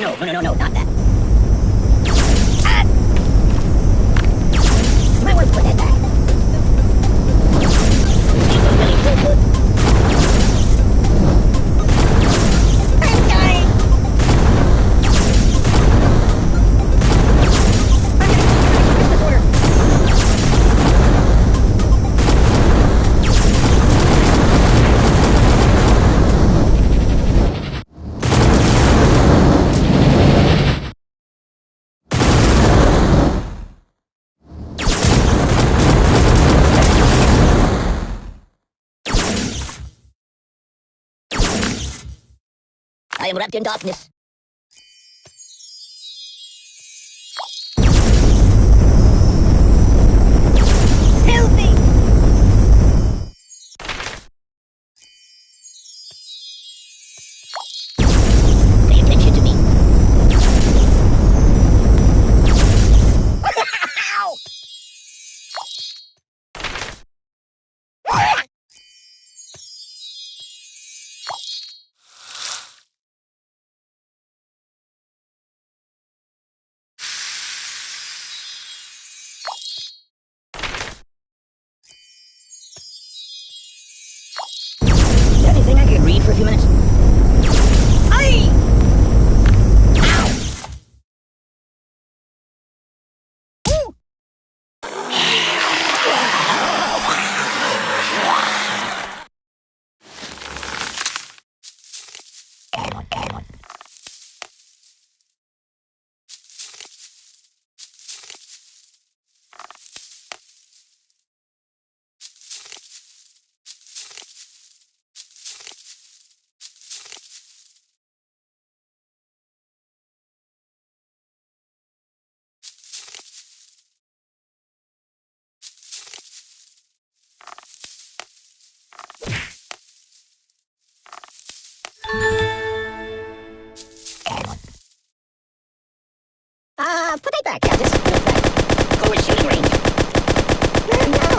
No, not that. Ah! My word, put that back. I'm dying. I am wrapped in darkness. Help me! Pay attention to me. Ow! Is there anything I can read for a few minutes? Aye! Ow! Ooh! Put that back, Countess. Go with shooting range. No!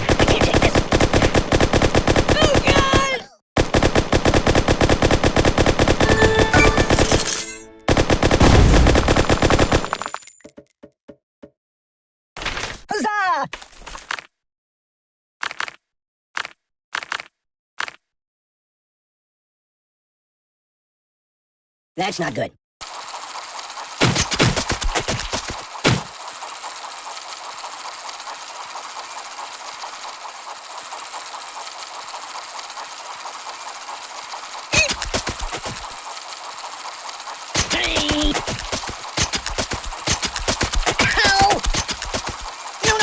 I can't take this. Oh, God! Huzzah! That's not good. Hey! Ow! No!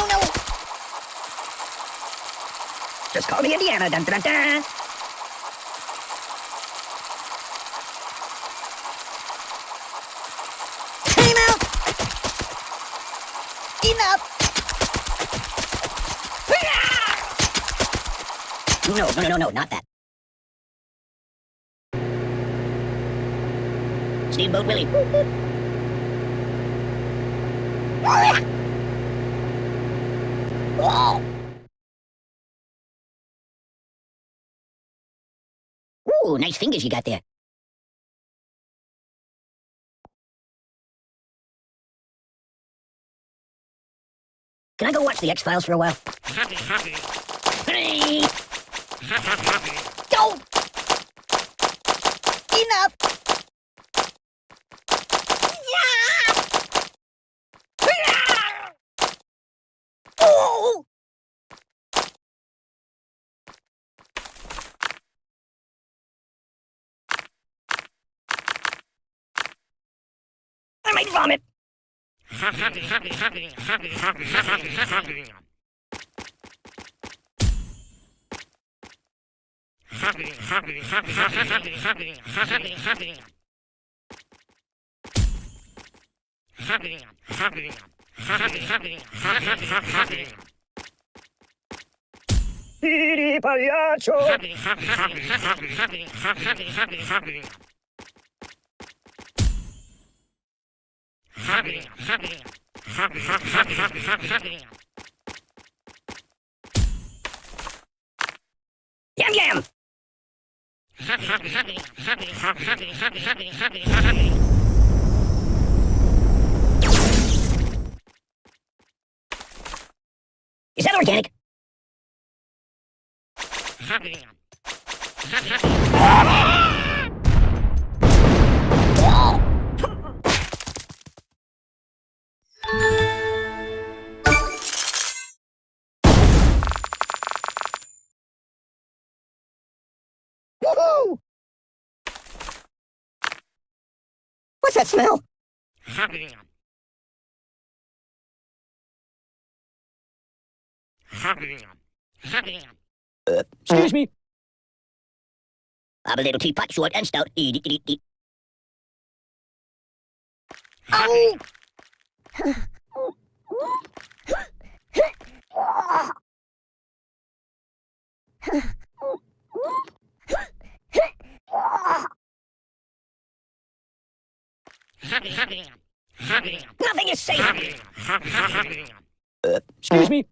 Just call me Indiana. Dun, dun, dun. Enough! No, not that. Steamboat Willie. Oh. Ooh, nice fingers you got there. Can I go watch the X-Files for a while? Hey! Go! Enough! Oh! I might vomit. Pagliaccio! Yum yum! Is that organic? Woohoo! What's that smell? Excuse me. I'm a little teapot, short and stout. Eat, eat, eat, eat. Oh! Nothing is safe. Excuse me.